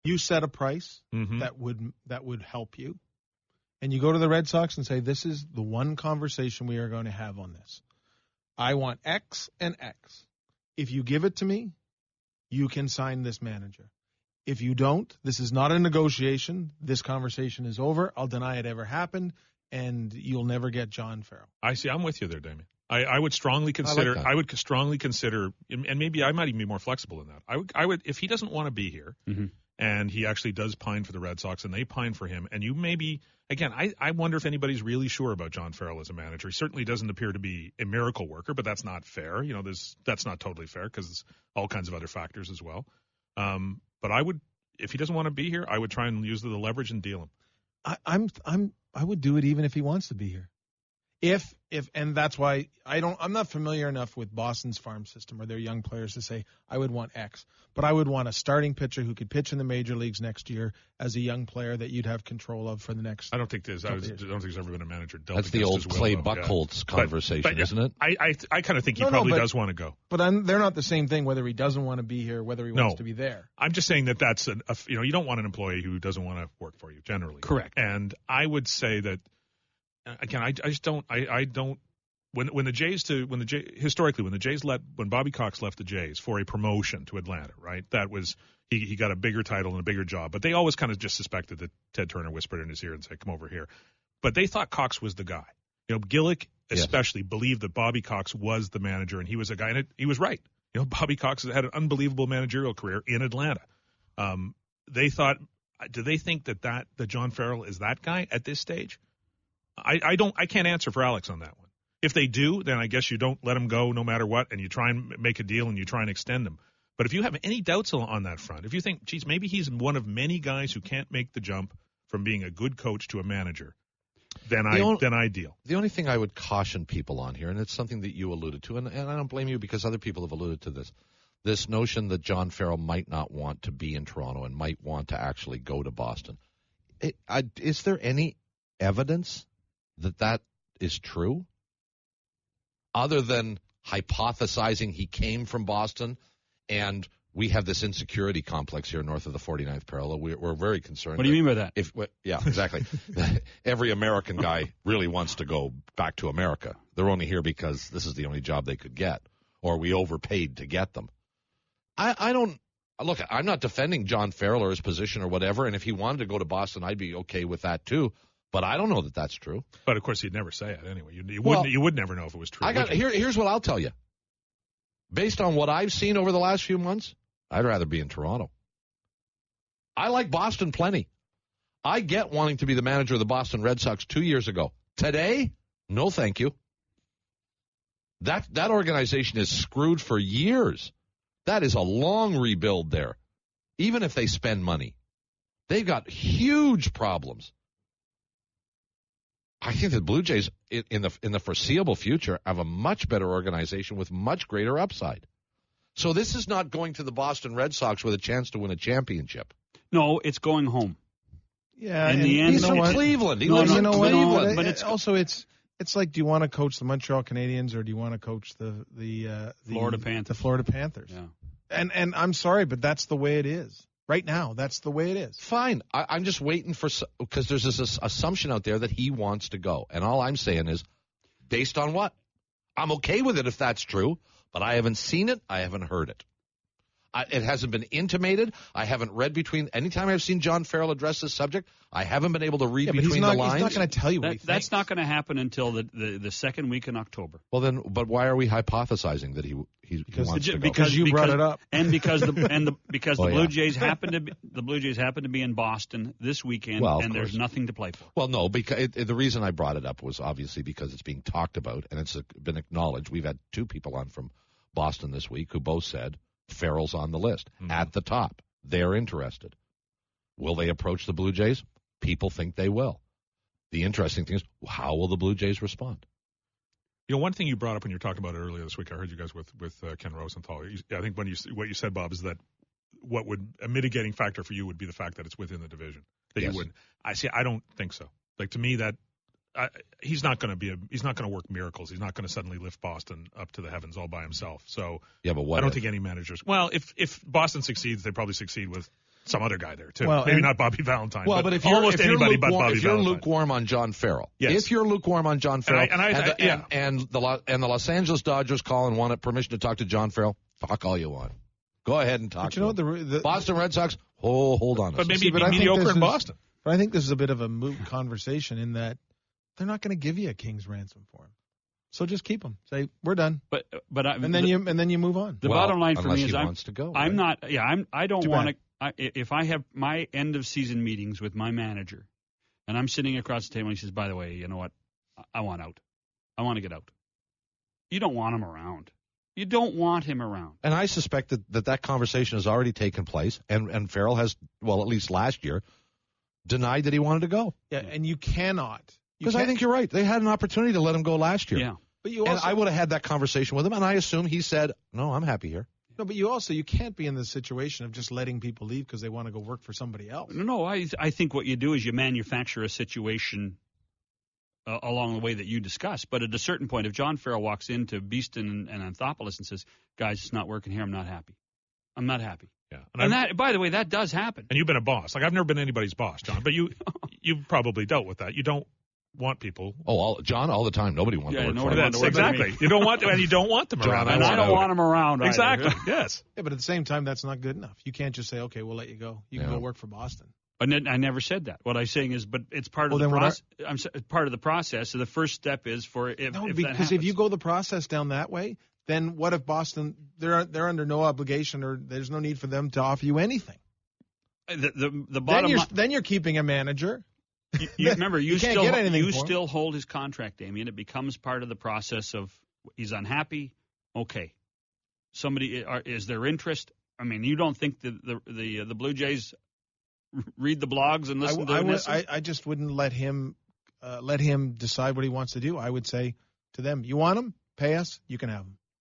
You set a price that would help you, and you go to the Red Sox and say, this is the one conversation we are going to have on this. I want X and X. If you give it to me, you can sign this manager. If you don't, this is not a negotiation. This conversation is over. I'll deny it ever happened, and you'll never get John Farrell. I see. I'm with you there, Damien. I would strongly consider. I would strongly consider, and maybe I might even be more flexible than that. I would, if he doesn't want to be here, and he actually does pine for the Red Sox, and they pine for him, and you maybe again, I wonder if anybody's really sure about John Farrell as a manager. He certainly doesn't appear to be a miracle worker, but that's not fair. You know, that's not totally fair because there's all kinds of other factors as well. But I would, if he doesn't want to be here, I would try and use the leverage and deal him. I would do it even if he wants to be here. If and that's why I'm not familiar enough with Boston's farm system or their young players to say I would want X, but I would want a starting pitcher who could pitch in the major leagues next year as a young player that you'd have control of for the next. I don't think there's ever been a manager dealt. That's the old Clay Buchholz conversation, but isn't it? I kind of think he probably does want to go. But they're not the same thing. Whether he doesn't want to be here, whether he wants to be there. I'm just saying that's you don't want an employee who doesn't want to work for you generally. Correct. And I would say that. Again, I just don't. I don't. When the Jays historically when Bobby Cox left the Jays for a promotion to Atlanta, right? That was he got a bigger title and a bigger job, but they always kind of just suspected that Ted Turner whispered in his ear and said, "Come over here." But they thought Cox was the guy. You know, Gillick especially believed that Bobby Cox was the manager, and he was a guy. And he was right. You know, Bobby Cox had an unbelievable managerial career in Atlanta. They thought, do they think that John Farrell is that guy at this stage? I can't answer for Alex on that one. If they do, then I guess you don't let him go no matter what, and you try and make a deal and you try and extend him. But if you have any doubts on that front, if you think, geez, maybe he's one of many guys who can't make the jump from being a good coach to a manager, then I deal. The only thing I would caution people on here, and it's something that you alluded to, and I don't blame you because other people have alluded to this notion that John Farrell might not want to be in Toronto and might want to actually go to Boston. Is there any evidence that is true, other than hypothesizing he came from Boston, and we have this insecurity complex here north of the 49th parallel. We're very concerned. What do you mean by that? Yeah, exactly. Every American guy really wants to go back to America. They're only here because this is the only job they could get, or we overpaid to get them. I don't look. I'm not defending John Farrell or his position or whatever, and if he wanted to go to Boston, I'd be okay with that too. But I don't know that that's true. But, of course, he'd never say it anyway. You would never know if it was true. Here's what I'll tell you. Based on what I've seen over the last few months, I'd rather be in Toronto. I like Boston plenty. I get wanting to be the manager of the Boston Red Sox 2 years ago. Today, no thank you. That organization is screwed for years. That is a long rebuild there, even if they spend money. They've got huge problems. I think the Blue Jays in the foreseeable future have a much better organization with much greater upside. So this is not going to the Boston Red Sox with a chance to win a championship. No, it's going home. Yeah, in the end, he's from Cleveland. He lives in Cleveland. But it's also it's like, do you want to coach the Montreal Canadiens or do you want to coach the Florida Panthers? The Florida Panthers. Yeah. And I'm sorry, but that's the way it is. Right now, that's the way it is. Fine. I'm just waiting because there's this assumption out there that he wants to go. And all I'm saying is, based on what? I'm okay with it if that's true, but I haven't seen it. I haven't heard it. It hasn't been intimated. I haven't read anytime I've seen John Farrell address this subject, I haven't been able to read between the lines. He's not going to tell you what he thinks. That's not going to happen until the second week in October. Well, then, but why are we hypothesizing that he wants to go? Because you brought it up, and because the Blue Jays happen to be in Boston this weekend, and there's nothing to play for. Well, no, because the reason I brought it up was obviously because it's being talked about and it's been acknowledged. We've had two people on from Boston this week who both said Farrell's on the list at the top. They're interested. Will they approach the Blue Jays? People think they will. The interesting thing is, how will the Blue Jays respond? You know, one thing you brought up when you were talking about it earlier this week, I heard you guys with Ken Rosenthal. I think what you said, Bob, is that a mitigating factor for you would be the fact that it's within the division. That you wouldn't. I don't think so. Like, to me, that he's not going to work miracles. He's not going to suddenly lift Boston up to the heavens all by himself. So yeah, but I don't think any managers. Well, if Boston succeeds, they probably succeed with some other guy there too. Well, maybe not Bobby Valentine. Well, but if you're almost anybody but Bobby if you're Valentine. lukewarm on John Farrell, yes. If you're lukewarm on John Farrell, and the Los Angeles Dodgers call and want permission to talk to John Farrell, talk all you want. Go ahead and talk. But you know the Boston Red Sox. Hold on. But maybe it'd be mediocre in Boston. But I think this is a bit of a moot conversation in that they're not going to give you a king's ransom for him. So just keep them. Say we're done. And then you move on. The bottom line for me is wants to go. I'm right? not. Yeah, I don't want to. If I have my end of season meetings with my manager, and I'm sitting across the table, and he says, "By the way, you know what? I want out. I want to get out." You don't want him around. You don't want him around. And I suspect that conversation has already taken place, and Farrell has, well, at least last year, denied that he wanted to go. Yeah, and you cannot. Because I think you're right. They had an opportunity to let him go last year. Yeah. But you also, and I would have had that conversation with him, and I assume he said, "No, I'm happy here." No, but you can't be in the situation of just letting people leave because they want to go work for somebody else. No, I think what you do is you manufacture a situation along the way that you discuss. But at a certain point, if John Farrell walks into Beeston and Anthopoulos and says, "Guys, it's not working here. I'm not happy. I'm not happy." Yeah. And that, by the way, that does happen. And you've been a boss. Like, I've never been anybody's boss, John, but you've probably dealt with that. You don't want people. John, all the time. Nobody wants to work for him. Exactly. You don't want them John, around. And I don't want them around. Exactly. Yes. Yeah, but at the same time, that's not good enough. You can't just say, "Okay, we'll let you go. You can go work for Boston." But I never said that. What I'm saying is, but it's part of the process. Part of the process. So the first step is because if you go the process down that way, then what if Boston? They're under no obligation, or there's no need for them to offer you anything. The bottom. Then you're keeping a manager. You remember, you still still hold his contract, Damien. It becomes part of the process of he's unhappy. Okay, somebody is there interest? I mean, you don't think the Blue Jays read the blogs and listen to this? I just wouldn't let him decide what he wants to do. I would say to them, "You want him? Pay us. You can have him."